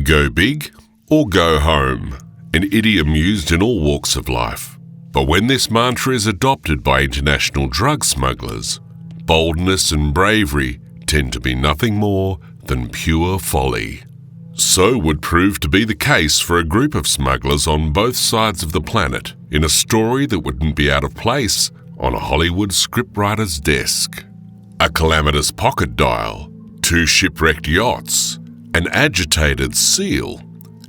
Go big or go home, an idiom used in all walks of life. But when this mantra is adopted by international drug smugglers, boldness and bravery tend to be nothing more than pure folly. So would prove to be the case for a group of smugglers on both sides of the planet in a story that wouldn't be out of place on a Hollywood scriptwriter's desk. A calamitous pocket dial, 2 shipwrecked yachts, an agitated seal,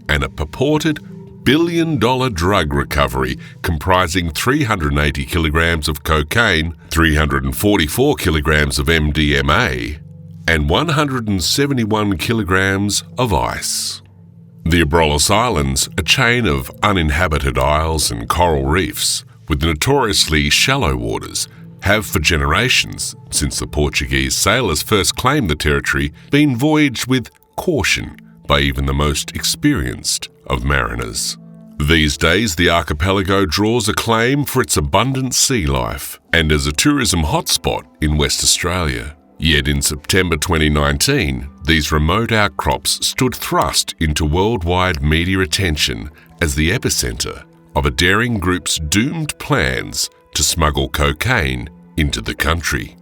and a purported billion-dollar drug recovery comprising 380 kilograms of cocaine, 344 kilograms of MDMA, and 171 kilograms of ice. The Abrolhos Islands, a chain of uninhabited isles and coral reefs with notoriously shallow waters, have for generations, since the Portuguese sailors first claimed the territory, been voyaged with caution by even the most experienced of mariners. These days, the archipelago draws acclaim for its abundant sea life and as a tourism hotspot in West Australia. Yet in September 2019, these remote outcrops stood thrust into worldwide media attention as the epicentre of a daring group's doomed plans to smuggle cocaine into the country.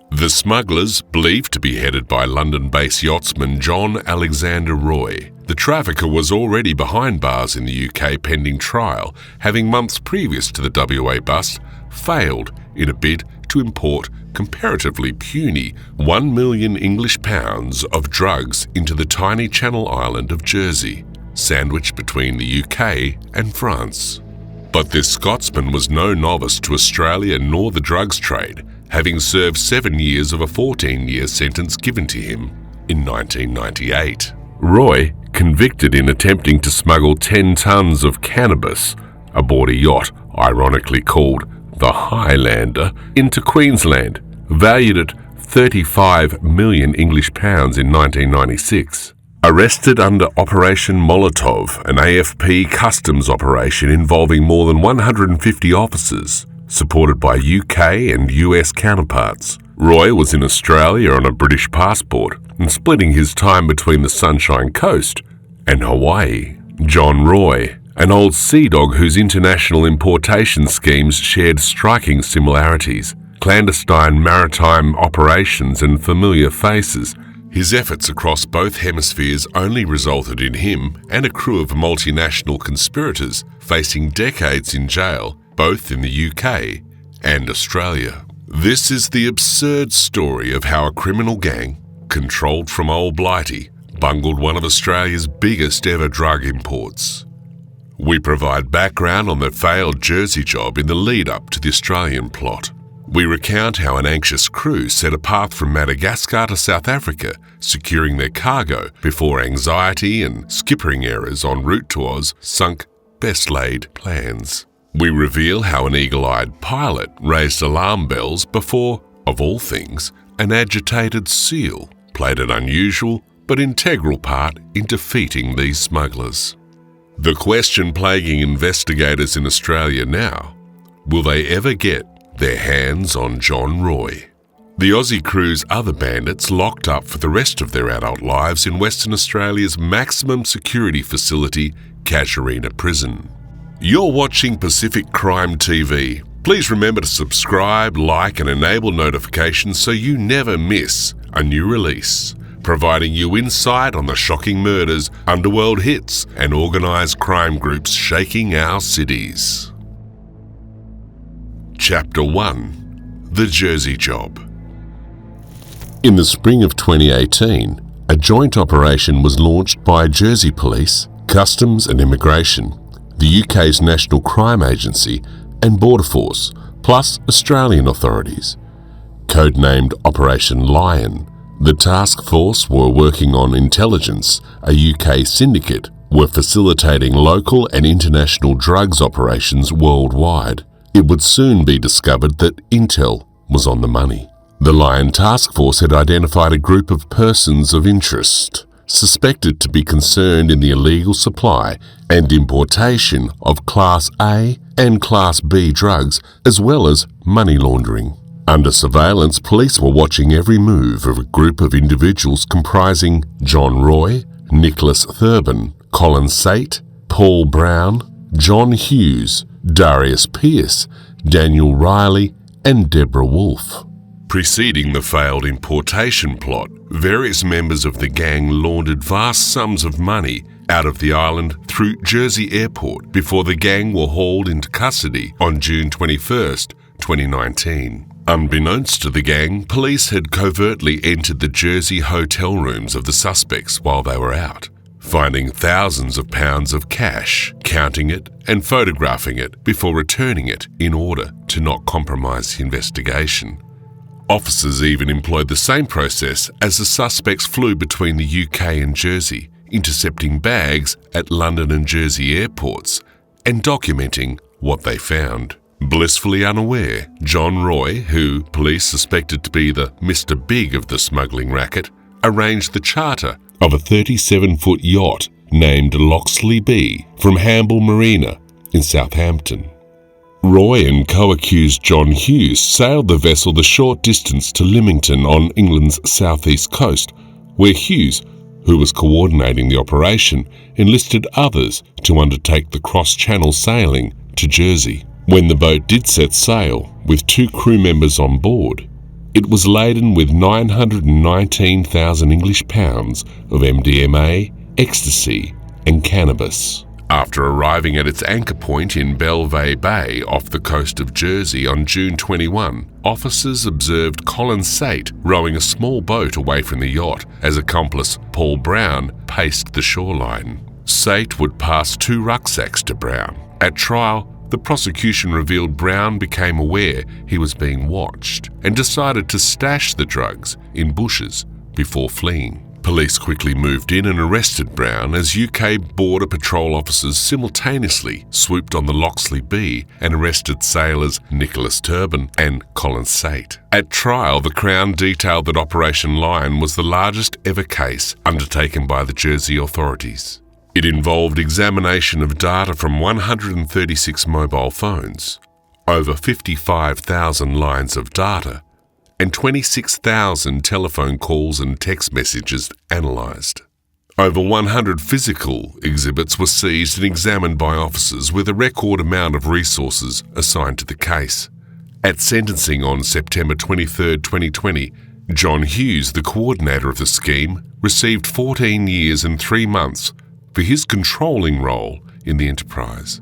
The smugglers, believed to be headed by London-based yachtsman John Alexander Roy, the trafficker was already behind bars in the UK pending trial, having months previous to the WA bust failed in a bid to import comparatively puny 1 million English pounds of drugs into the tiny Channel island of Jersey, sandwiched between the UK and France. But this Scotsman was no novice to Australia nor the drugs trade, having served 7 years of a 14-year sentence given to him in 1998. Roy, convicted in attempting to smuggle 10 tons of cannabis aboard a yacht ironically called the Highlander into Queensland, valued at 35 million English pounds in 1996. Arrested under Operation Molotov, an AFP customs operation involving more than 150 officers, supported by UK and US counterparts. Roy was in Australia on a British passport and splitting his time between the Sunshine Coast and Hawaii. John Roy, an old sea dog whose international importation schemes shared striking similarities, clandestine maritime operations and familiar faces. His efforts across both hemispheres only resulted in him and a crew of multinational conspirators facing decades in jail, both in the UK and Australia. This is the absurd story of how a criminal gang, controlled from Old Blighty, bungled one of Australia's biggest ever drug imports. We provide background on the failed Jersey job in the lead-up to the Australian plot. We recount how an anxious crew set a path from Madagascar to South Africa, securing their cargo before anxiety and skippering errors en route to Oz sunk best-laid plans. We reveal how an eagle-eyed pilot raised alarm bells before, of all things, an agitated seal played an unusual but integral part in defeating these smugglers. The question plaguing investigators in Australia now: will they ever get their hands on John Roy? The Aussie crew's other bandits locked up for the rest of their adult lives in Western Australia's maximum security facility, Casuarina Prison. You're watching Pacific Crime TV. Please remember to subscribe, like and enable notifications so you never miss a new release, providing you insight on the shocking murders, underworld hits and organised crime groups shaking our cities. Chapter 1. The Jersey Job. In the spring of 2018, a joint operation was launched by Jersey Police, Customs and Immigration, the UK's National Crime Agency and Border Force, plus Australian authorities. Codenamed Operation Lion, the task force were working on intelligence. A UK syndicate were facilitating local and international drugs operations worldwide. It would soon be discovered that intel was on the money. The Lion Task Force had identified a group of persons of interest, suspected to be concerned in the illegal supply and importation of Class A and Class B drugs, as well as money laundering. Under surveillance, police were watching every move of a group of individuals comprising John Roy Nicholas Thurban, Colin Sate, Paul Brown, John Hughes, Darius Pearce, Daniel Riley, and Deborah Wolfe. Preceding the failed importation plot, various members of the gang laundered vast sums of money out of the island through Jersey Airport before the gang were hauled into custody on June 21, 2019. Unbeknownst to the gang, police had covertly entered the Jersey hotel rooms of the suspects while they were out, finding thousands of pounds of cash, counting it and photographing it before returning it in order to not compromise the investigation. Officers even employed the same process as the suspects flew between the UK and Jersey, intercepting bags at London and Jersey airports and documenting what they found. Blissfully unaware, John Roy, who police suspected to be the Mr. Big of the smuggling racket, arranged the charter of a 37-foot yacht named Loxley B from Hamble Marina in Southampton. Roy and co-accused John Hughes sailed the vessel the short distance to Lymington on England's southeast coast, where Hughes, who was coordinating the operation, enlisted others to undertake the cross-channel sailing to Jersey. When the boat did set sail, with 2 crew members on board, it was laden with 919,000 English pounds of MDMA, ecstasy, and cannabis. After arriving at its anchor point in Belvay Bay off the coast of Jersey on June 21, officers observed Colin Sate rowing a small boat away from the yacht as accomplice Paul Brown paced the shoreline. Sate would pass 2 rucksacks to Brown. At trial, the prosecution revealed Brown became aware he was being watched and decided to stash the drugs in bushes before fleeing. Police quickly moved in and arrested Brown as UK Border Patrol officers simultaneously swooped on the Loxley B and arrested sailors Nicholas Thurban and Colin Sate. At trial, the Crown detailed that Operation Lion was the largest ever case undertaken by the Jersey authorities. It involved examination of data from 136 mobile phones, over 55,000 lines of data, and 26,000 telephone calls and text messages analysed. Over 100 physical exhibits were seized and examined by officers with a record amount of resources assigned to the case. At sentencing on September 23, 2020, John Hughes, the coordinator of the scheme, received 14 years and 3 months for his controlling role in the enterprise.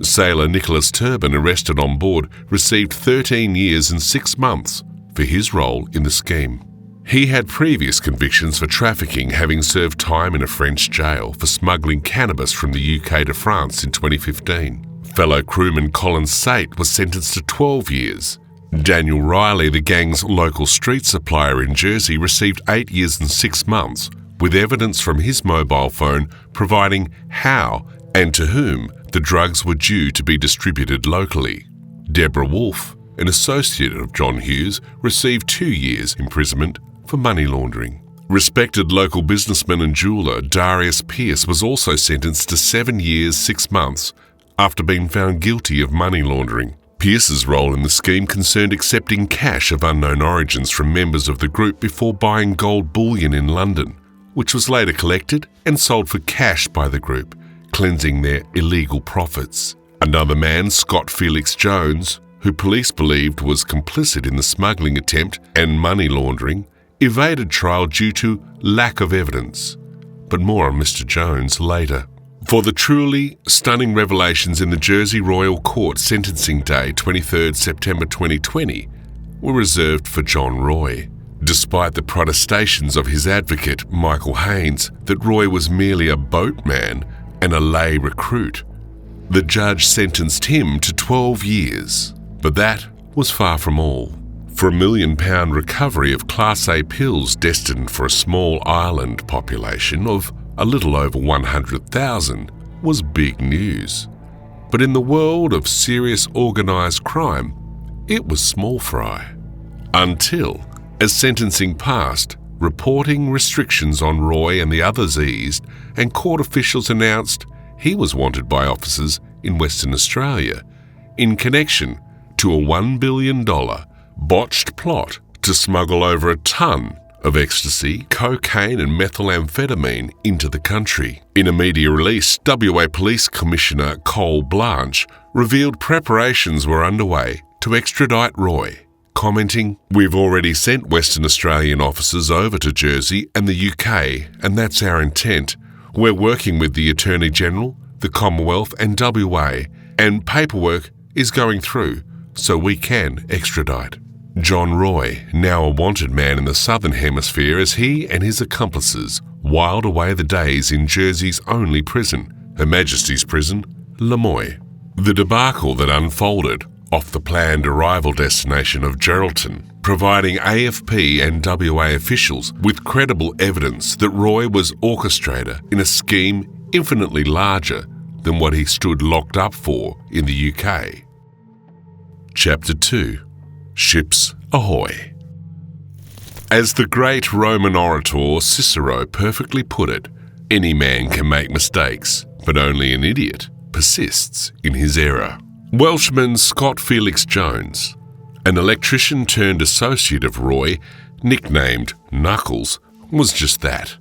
Sailor Nicholas Thurban, arrested on board, received 13 years and 6 months for his role in the scheme. He had previous convictions for trafficking, having served time in a French jail for smuggling cannabis from the UK to France in 2015. Fellow crewman Colin Sate was sentenced to 12 years. Daniel Riley, the gang's local street supplier in Jersey, received 8 years and 6 months, with evidence from his mobile phone providing how and to whom the drugs were due to be distributed locally. Deborah Wolfe, an associate of John Hughes, received 2 years imprisonment for money laundering. Respected local businessman and jeweller Darius Pearce was also sentenced to 7 years, 6 months after being found guilty of money laundering. Pearce's role in the scheme concerned accepting cash of unknown origins from members of the group before buying gold bullion in London, which was later collected and sold for cash by the group, cleansing their illegal profits. Another man, Scott Felix Jones, who police believed was complicit in the smuggling attempt and money laundering, evaded trial due to lack of evidence. But more on Mr. Jones later. For the truly stunning revelations in the Jersey Royal Court sentencing day, 23 September 2020, were reserved for John Roy. Despite the protestations of his advocate, Michael Haynes, that Roy was merely a boatman and a lay recruit, the judge sentenced him to 12 years. But that was far from all. For a £1 million recovery of Class A pills destined for a small island population of a little over 100,000 was big news. But in the world of serious organised crime, it was small fry. Until, as sentencing passed, reporting restrictions on Roy and the others eased, and court officials announced he was wanted by officers in Western Australia in connection to a $1 billion botched plot to smuggle over a ton of ecstasy, cocaine and methamphetamine into the country. In a media release, WA Police Commissioner Cole Blanche revealed preparations were underway to extradite Roy, commenting, "We've already sent Western Australian officers over to Jersey and the UK, and that's our intent. We're working with the Attorney General, the Commonwealth and WA, and paperwork is going through, so we can extradite." John Roy, now a wanted man in the Southern Hemisphere as he and his accomplices whiled away the days in Jersey's only prison, Her Majesty's Prison, Lamoy. The debacle that unfolded off the planned arrival destination of Geraldton, providing AFP and WA officials with credible evidence that Roy was orchestrator in a scheme infinitely larger than what he stood locked up for in the UK. Chapter 2. Ships Ahoy. As the great Roman orator Cicero perfectly put it, any man can make mistakes, but only an idiot persists in his error. Welshman Scott Felix Jones, an electrician turned associate of Roy, nicknamed Knuckles, was just that.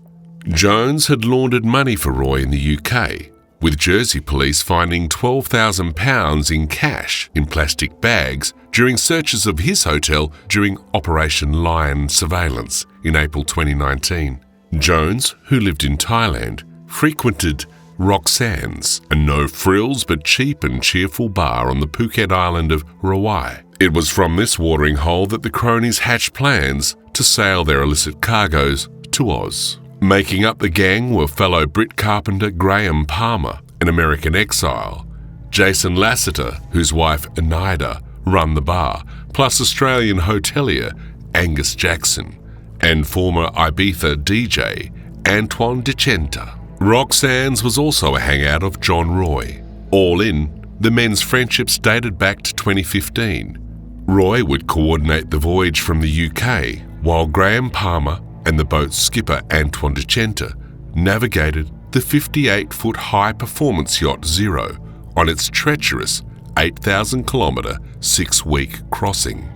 Jones had laundered money for Roy in the UK, with Jersey police finding £12,000 in cash in plastic bags during searches of his hotel during Operation Lion surveillance in April 2019. Jones, who lived in Thailand, frequented Roxanne's, a no-frills but cheap and cheerful bar on the Phuket island of Rawai. It was from this watering hole that the cronies hatched plans to sail their illicit cargoes to Oz. Making up the gang were fellow Brit carpenter Graham Palmer, an American exile, Jason Lassiter, whose wife Anida run the bar, plus Australian hotelier Angus Jackson, and former Ibiza DJ Antoine Decenta. Roxanne's was also a hangout of John Roy. All in, the men's friendships dated back to 2015. Roy would coordinate the voyage from the UK, while Graham Palmer and the boat's skipper Antoine Decenta navigated the 58-foot high-performance yacht Zero on its treacherous 8,000-kilometre, 6-week crossing.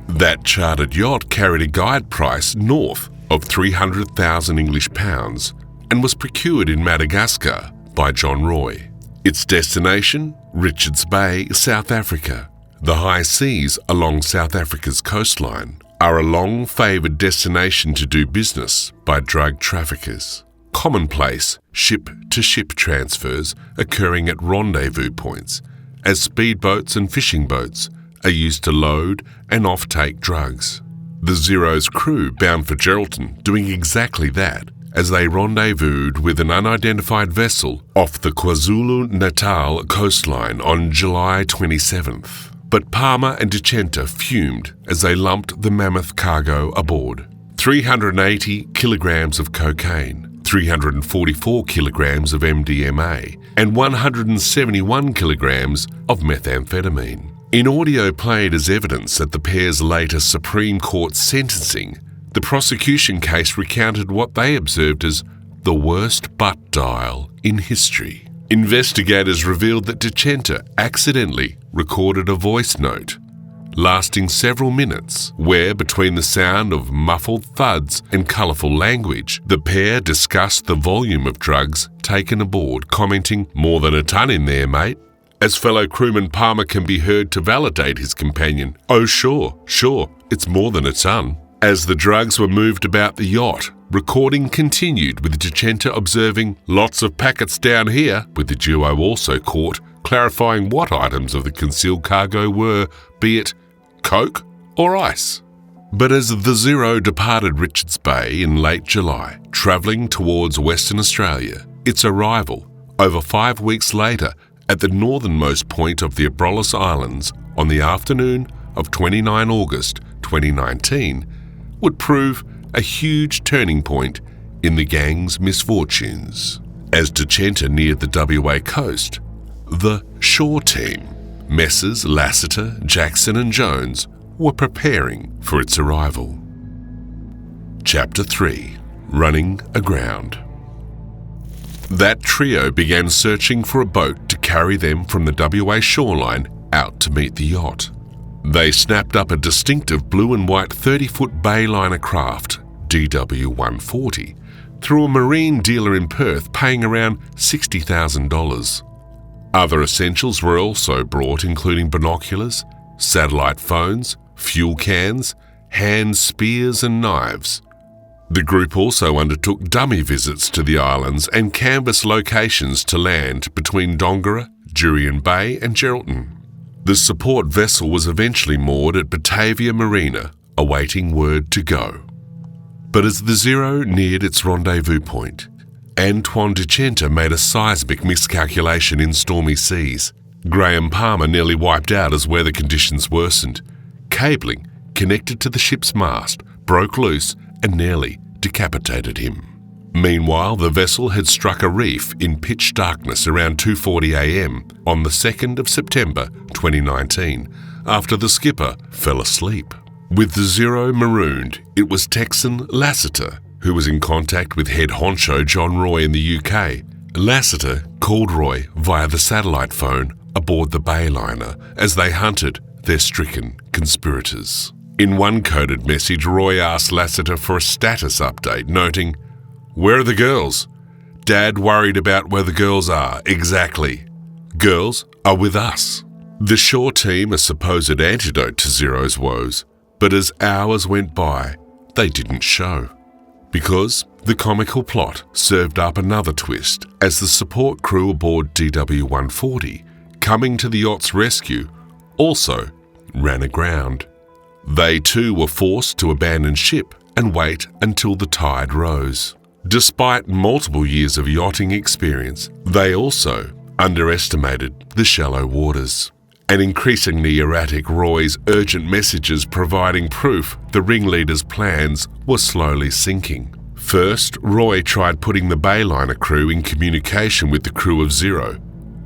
That chartered yacht carried a guide price north of 300,000 English pounds and was procured in Madagascar by John Roy. Its destination, Richards Bay, South Africa. The high seas along South Africa's coastline are a long-favoured destination to do business by drug traffickers. Commonplace ship-to-ship transfers occurring at rendezvous points, as speedboats and fishing boats are used to load and off-take drugs. The Zero's crew bound for Geraldton doing exactly that, as they rendezvoused with an unidentified vessel off the KwaZulu-Natal coastline on July 27th. But Palmer and Decenta fumed as they lumped the mammoth cargo aboard. 380 kilograms of cocaine, 344 kilograms of MDMA, and 171 kilograms of methamphetamine. In audio played as evidence at the pair's later Supreme Court sentencing, the prosecution case recounted what they observed as the worst butt dial in history. Investigators revealed that Decenta accidentally recorded a voice note, lasting several minutes, where, between the sound of muffled thuds and colourful language, the pair discussed the volume of drugs taken aboard, commenting, "More than a ton in there, mate." As fellow crewman Palmer can be heard to validate his companion, "Oh sure, it's more than a ton." As the drugs were moved about the yacht, recording continued with Decenta observing, "Lots of packets down here," with the duo also caught clarifying what items of the concealed cargo were, be it coke or ice. But as the Zero departed Richards Bay in late July, travelling towards Western Australia, its arrival, over 5 weeks later, at the northernmost point of the Abrolhos Islands on the afternoon of 29 August 2019, would prove a huge turning point in the gang's misfortunes. As Decenta neared the WA coast, the shore team, Messrs. Lassiter, Jackson and Jones, were preparing for its arrival. Chapter 3. Running Aground. That trio began searching for a boat to carry them from the WA shoreline out to meet the yacht. They snapped up a distinctive blue and white 30-foot bayliner craft DW-140 through a marine dealer in Perth paying around $60,000. Other essentials were also brought, including binoculars, satellite phones, fuel cans, hand spears and knives. The group also undertook dummy visits to the islands and canvassed locations to land between Dongara, Jurien Bay and Geraldton. The support vessel was eventually moored at Batavia Marina, awaiting word to go. But as the Zero neared its rendezvous point, Antoine Decenta made a seismic miscalculation in stormy seas. Graham Palmer nearly wiped out as weather conditions worsened. Cabling connected to the ship's mast broke loose and nearly decapitated him. Meanwhile, the vessel had struck a reef in pitch darkness around 2:40 a.m. on the 2nd of September 2019 after the skipper fell asleep. With the Zero marooned, it was Texan Lassiter who was in contact with head honcho John Roy in the UK. Lassiter called Roy via the satellite phone aboard the Bayliner as they hunted their stricken conspirators. In one coded message, Roy asked Lassiter for a status update, noting, "Where are the girls? Dad worried about where the girls are, exactly. Girls are with us." The shore team a supposed antidote to Zero's woes, but as hours went by, they didn't show. Because the comical plot served up another twist as the support crew aboard DW-140, coming to the yacht's rescue, also ran aground. They too were forced to abandon ship and wait until the tide rose. Despite multiple years of yachting experience, they also underestimated the shallow waters. An increasingly erratic Roy's urgent messages providing proof the ringleader's plans were slowly sinking. First, Roy tried putting the Bayliner crew in communication with the crew of Zero,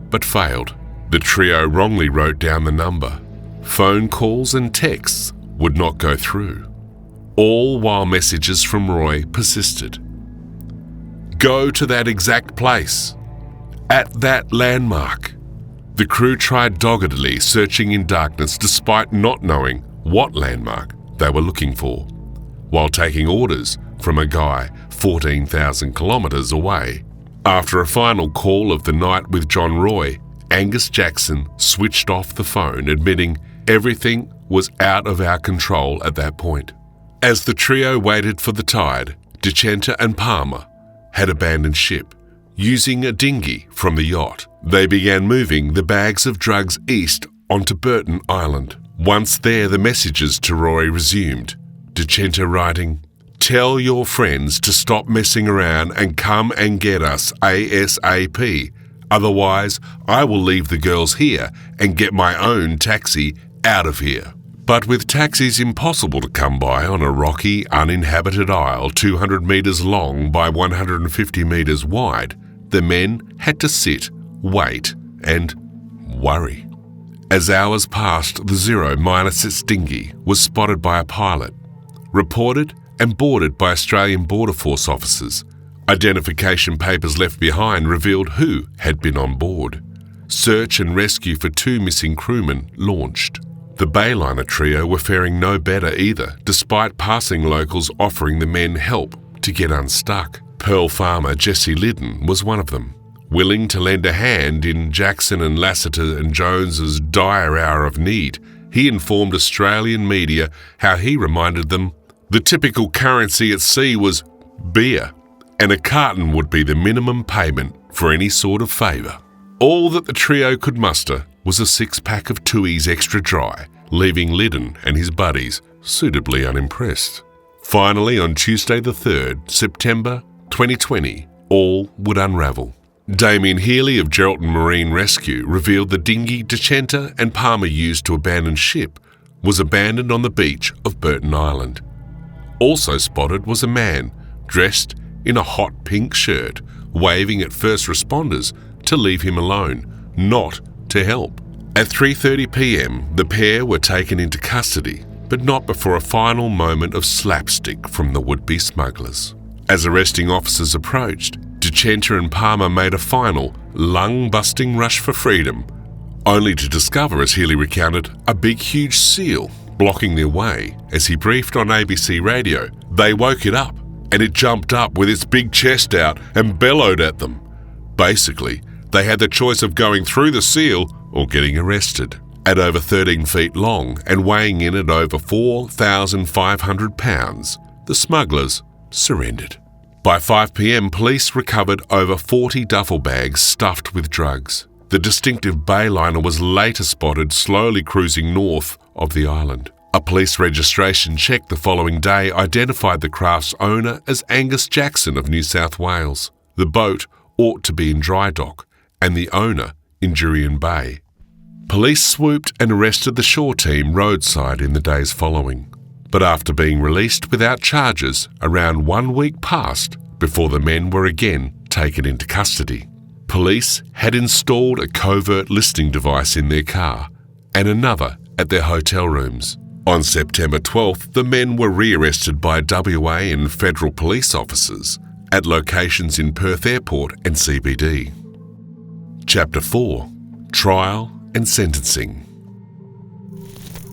but failed. The trio wrongly wrote down the number. Phone calls and texts would not go through, all while messages from Roy persisted. "Go to that exact place, at that landmark." The crew tried doggedly, searching in darkness despite not knowing what landmark they were looking for, while taking orders from a guy 14,000 kilometres away. After a final call of the night with John Roy, Angus Jackson switched off the phone, admitting everything was out of our control at that point. As the trio waited for the tide, Decenta and Palmer had abandoned ship. Using a dinghy from the yacht, they began moving the bags of drugs east onto Burton Island. Once there, the messages to Roy resumed, Decenta writing, "Tell your friends to stop messing around and come and get us ASAP. Otherwise, I will leave the girls here and get my own taxi out of here." But with taxis impossible to come by on a rocky, uninhabited isle 200 metres long by 150 metres wide, the men had to sit, wait, and worry. As hours passed, the Zero minus its dinghy was spotted by a pilot, reported and boarded by Australian Border Force officers. Identification papers left behind revealed who had been on board. Search and rescue for 2 missing crewmen launched. The Bayliner trio were faring no better either, despite passing locals offering the men help to get unstuck. Pearl farmer Jesse Liddon was one of them, willing to lend a hand in Jackson and Lassiter and Jones's dire hour of need. He informed Australian media how he reminded them the typical currency at sea was beer, and a carton would be the minimum payment for any sort of favour. All that the trio could muster was a 6-pack of Tui's extra dry, leaving Liddon and his buddies suitably unimpressed. Finally, on Tuesday the 3rd, September 2020, all would unravel. Damien Healy of Geraldton Marine Rescue revealed the dinghy Decenta and Palmer used to abandon ship was abandoned on the beach of Burton Island. Also spotted was a man dressed in a hot pink shirt, waving at first responders to leave him alone, not to help. At 3:30 p.m, the pair were taken into custody, but not before a final moment of slapstick from the would-be smugglers. As arresting officers approached, Decenta and Palmer made a final, lung-busting rush for freedom, only to discover, as Healy recounted, a big huge seal blocking their way. As he briefed on ABC radio, they woke it up, and it jumped up with its big chest out and bellowed at them. Basically, they had the choice of going through the seal or getting arrested. At over 13 feet long and weighing in at over 4,500 pounds, the smugglers surrendered. By 5 p.m, police recovered over 40 duffel bags stuffed with drugs. The distinctive bayliner was later spotted slowly cruising north of the island. A police registration check the following day identified the craft's owner as Angus Jackson of New South Wales. The boat ought to be in dry dock, and the owner in Jurien Bay. Police swooped and arrested the shore team roadside in the days following. But after being released without charges, around 1 week passed before the men were again taken into custody. Police had installed a covert listening device in their car and another at their hotel rooms. On September 12th, the men were rearrested by WA and federal police officers at locations in Perth Airport and CBD. Chapter 4. Trial and Sentencing.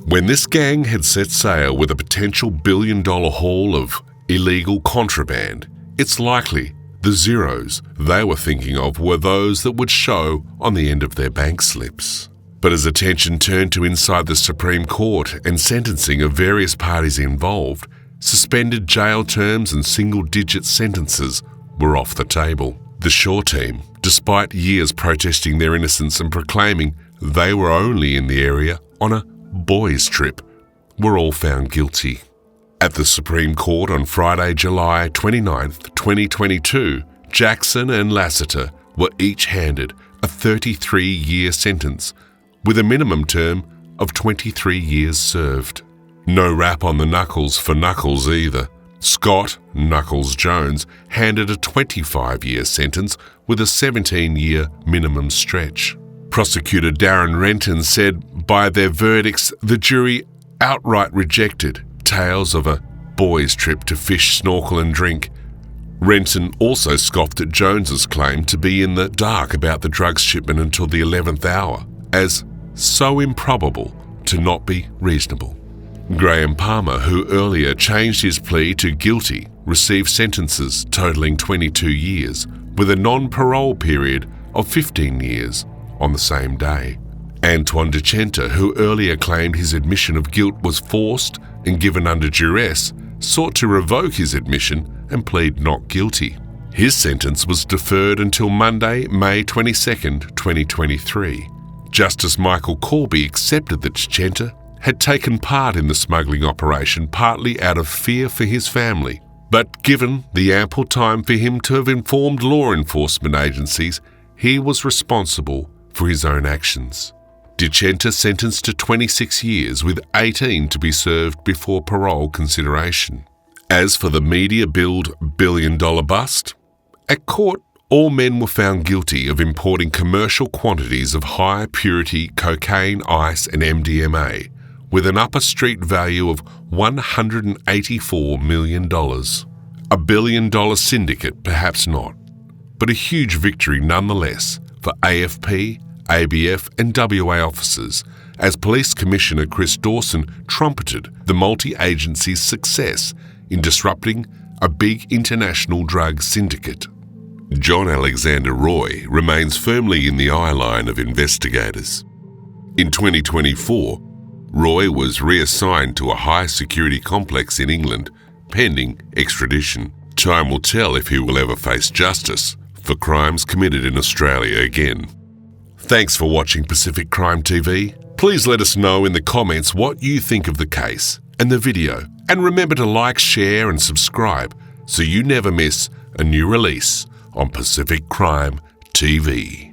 When this gang had set sail with a potential billion-dollar haul of illegal contraband, it's likely the zeros they were thinking of were those that would show on the end of their bank slips. But as attention turned to inside the Supreme Court and sentencing of various parties involved, suspended jail terms and single-digit sentences were off the table. The shore team, despite years protesting their innocence and proclaiming they were only in the area on a boys' trip, were all found guilty. At the Supreme Court on Friday, July 29, 2022, Jackson and Lassiter were each handed a 33-year sentence with a minimum term of 23 years served. No rap on the knuckles for Knuckles either. Scott Knuckles Jones handed a 25-year sentence with a 17-year minimum stretch. Prosecutor Darren Renton said by their verdicts, the jury outright rejected tales of a boys' trip to fish, snorkel and drink. Renton also scoffed at Jones's claim to be in the dark about the drugs shipment until the 11th hour, as so improbable to not be reasonable. Graham Palmer, who earlier changed his plea to guilty, received sentences totaling 22 years, with a non-parole period of 15 years on the same day. Antoine Decenta, who earlier claimed his admission of guilt was forced and given under duress, sought to revoke his admission and plead not guilty. His sentence was deferred until Monday, May 22, 2023. Justice Michael Corby accepted that Decenta had taken part in the smuggling operation partly out of fear for his family, but given the ample time for him to have informed law enforcement agencies, he was responsible for his own actions. Decenta sentenced to 26 years with 18 to be served before parole consideration. As for the media-billed billion-dollar bust, at court all men were found guilty of importing commercial quantities of high-purity cocaine, ice and MDMA with an upper street value of $184 million. A billion-dollar syndicate, perhaps not, but a huge victory nonetheless for AFP, ABF and WA officers, as Police Commissioner Chris Dawson trumpeted the multi-agency's success in disrupting a big international drug syndicate. John Alexander Roy remains firmly in the eye line of investigators. In 2024, Roy was reassigned to a high-security complex in England, pending extradition. Time will tell if he will ever face justice for crimes committed in Australia again. Thanks for watching Pacific Crime TV. Please let us know in the comments what you think of the case and the video. And remember to like, share and subscribe so you never miss a new release on Pacific Crime TV.